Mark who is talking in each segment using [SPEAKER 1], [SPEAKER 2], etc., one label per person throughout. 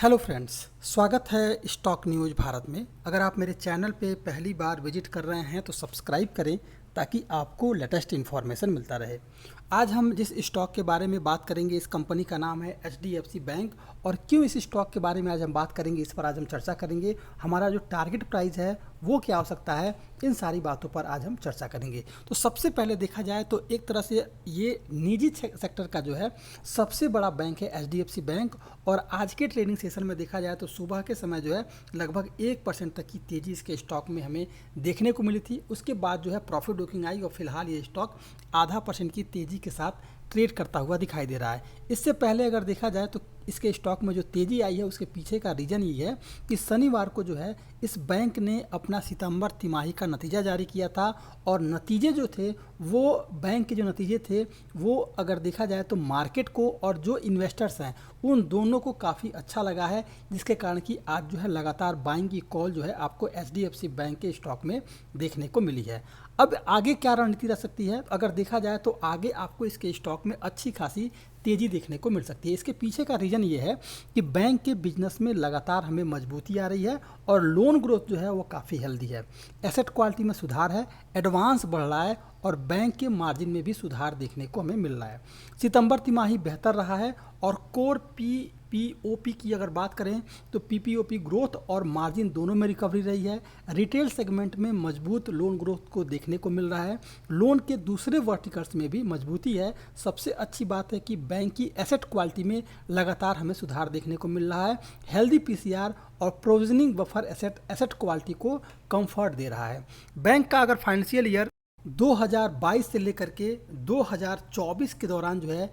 [SPEAKER 1] Hello friends, स्वागत है stock news Bharat में। अगर आप मेरे चैनल पे पहली बार विजिट कर रहे हैं तो सब्सक्राइब करें ताकि आपको लेटेस्ट इन्फॉर्मेशन मिलता रहे। आज हम जिस स्टॉक के बारे में बात करेंगे, इस कंपनी का नाम है HDFC बैंक। और क्यों इस स्टॉक के बारे में आज हम बात करेंगे, इस पर आज हम चर्चा करेंगे। हमारा जो टारगेट प्राइस है वो क्या हो सकता है, इन सारी बातों पर आज हम चर्चा करेंगे। तो सबसे पहले देखा जाए तो एक तरह से ये निजी सेक्टर का जो है सबसे बड़ा बैंक है HDFC बैंक। और आज के ट्रेडिंग सेशन में देखा जाए तो सुबह के समय जो है लगभग 1% तक की तेज़ी इसके स्टॉक में हमें देखने को मिली थी। उसके बाद जो है प्रॉफिट बुकिंग आई और फिलहाल ये स्टॉक 0.5% की तेज़ी के साथ ट्रेड करता हुआ दिखाई दे रहा है। इससे पहले अगर देखा जाए तो इसके स्टॉक में जो तेज़ी आई है उसके पीछे का रीज़न ये है कि शनिवार को जो है इस बैंक ने अपना सितंबर तिमाही का नतीजा जारी किया था। और नतीजे जो थे वो बैंक के जो नतीजे थे वो अगर देखा जाए तो मार्केट को और जो इन्वेस्टर्स हैं उन दोनों को काफ़ी अच्छा लगा है, जिसके कारण कि आज जो है लगातार बाइंग की कॉल जो है आपको HDFC बैंक के स्टॉक में देखने को मिली है। अब आगे क्या रणनीति रह सकती है, अगर देखा जाए तो आगे आपको इसके स्टॉक में अच्छी खासी तेज़ी देखने को मिल सकती है। इसके पीछे का रीज़न ये है कि बैंक के बिजनेस में लगातार हमें मजबूती आ रही है और लोन ग्रोथ जो है वो काफ़ी हेल्दी है। एसेट क्वालिटी में सुधार है, एडवांस बढ़ रहा है और बैंक के मार्जिन में भी सुधार देखने को हमें मिल रहा है। सितंबर तिमाही बेहतर रहा है और कोर पीपीओपी की अगर बात करें तो पीपीओपी ग्रोथ और मार्जिन दोनों में रिकवरी रही है। रिटेल सेगमेंट में मजबूत लोन ग्रोथ को देखने को मिल रहा है। लोन के दूसरे वर्टिकल्स में भी मजबूती है। सबसे अच्छी बात है कि बैंक की एसेट क्वालिटी में लगातार हमें सुधार देखने को मिल रहा है। हेल्दी पीसीआर और प्रोविजनिंग बफर एसेट क्वालिटी को कंफर्ट दे रहा है। बैंक का अगर फाइनेंशियल ईयर 2022 से लेकर के 2024 के दौरान जो है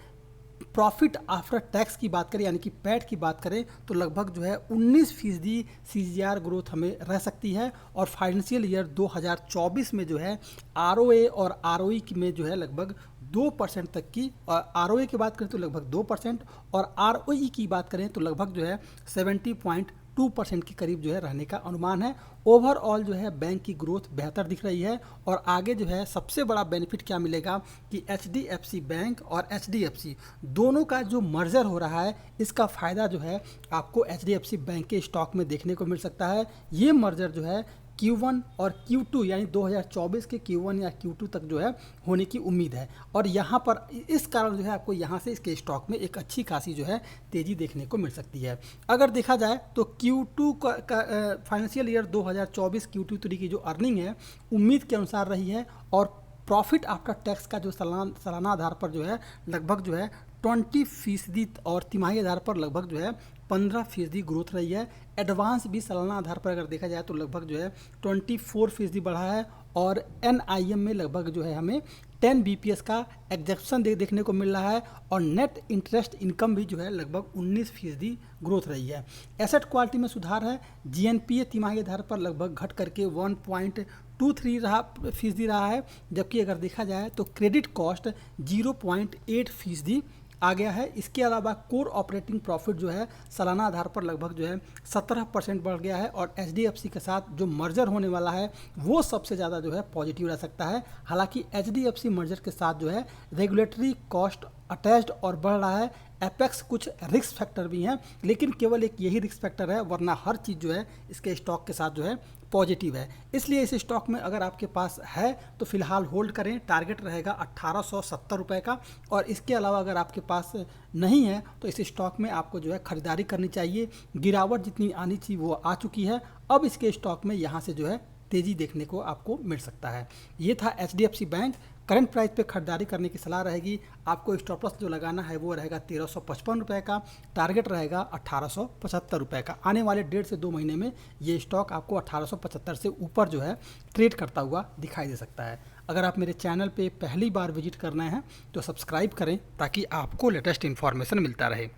[SPEAKER 1] प्रॉफिट आफ्टर टैक्स की बात करें यानी कि पैट की बात करें तो लगभग जो है 19% CAGR ग्रोथ हमें रह सकती है। और फाइनेंशियल ईयर 2024 में जो है ROA और ROE में जो है लगभग 2% तक की, और ROA की बात करें तो लगभग 2% और ROE की बात करें तो लगभग जो है 70.2% के करीब जो है रहने का अनुमान है। ओवरऑल जो है बैंक की ग्रोथ बेहतर दिख रही है। और आगे जो है सबसे बड़ा बेनिफिट क्या मिलेगा कि HDFC बैंक और HDFC दोनों का जो मर्जर हो रहा है इसका फ़ायदा जो है आपको HDFC बैंक के स्टॉक में देखने को मिल सकता है। ये मर्जर जो है Q1 और Q2 यानी 2024 के Q1 या Q2 तक जो है होने की उम्मीद है। और यहाँ पर इस कारण जो है आपको यहाँ से इसके स्टॉक में एक अच्छी खासी जो है तेज़ी देखने को मिल सकती है। अगर देखा जाए तो Q2 का फाइनेंशियल ईयर 2024 Q2 की जो अर्निंग है उम्मीद के अनुसार रही है। और प्रॉफिट आफ्टर टैक्स का जो सालाना आधार पर जो है लगभग जो है 20% और तिमाही आधार पर लगभग जो है 15% ग्रोथ रही है। एडवांस भी सालाना आधार पर अगर देखा जाए तो लगभग जो है 24% बढ़ा है। और NIM में लगभग जो है हमें 10 BPS का एग्जेप्शन देखने को मिल रहा है। और नेट इंटरेस्ट इनकम भी जो है लगभग 19% ग्रोथ रही है। एसेट क्वालिटी में सुधार है। GNPA तिमाही आधार पर लगभग घट करके 1.23% रहा है, जबकि अगर देखा जाए तो क्रेडिट कॉस्ट 0.8% आ गया है। इसके अलावा कोर ऑपरेटिंग प्रॉफिट जो है सालाना आधार पर लगभग जो है 17% बढ़ गया है। और HDFC के साथ जो मर्जर होने वाला है वो सबसे ज़्यादा जो है पॉजिटिव रह सकता है। हालांकि HDFC मर्जर के साथ जो है रेगुलेटरी कॉस्ट अटैच्ड और बढ़ रहा है। एपेक्स कुछ रिस्क फैक्टर भी हैं, लेकिन केवल एक यही रिस्क फैक्टर है, वरना हर चीज़ जो है इसके स्टॉक के साथ जो है पॉजिटिव है। इसलिए इस स्टॉक में अगर आपके पास है तो फिलहाल होल्ड करें। टारगेट रहेगा 1870 रुपये का। और इसके अलावा अगर आपके पास नहीं है तो इस स्टॉक में आपको जो है खरीदारी करनी चाहिए। गिरावट जितनी आनी थी वो आ चुकी है। अब इसके स्टॉक में यहाँ से जो है तेज़ी देखने को आपको मिल सकता है। ये था HDFC बैंक। करंट प्राइस पे खरीदारी करने की सलाह रहेगी। आपको स्टॉप लॉस जो लगाना है वो रहेगा 1355 रुपये का। टारगेट रहेगा 1875 रुपये का। आने वाले 1.5 से 2 महीने में ये स्टॉक आपको 1875 से ऊपर जो है ट्रेड करता हुआ दिखाई दे सकता है। अगर आप मेरे चैनल पे पहली बार विजिट करना है तो सब्सक्राइब करें ताकि आपको लेटेस्ट इन्फॉर्मेशन मिलता रहे।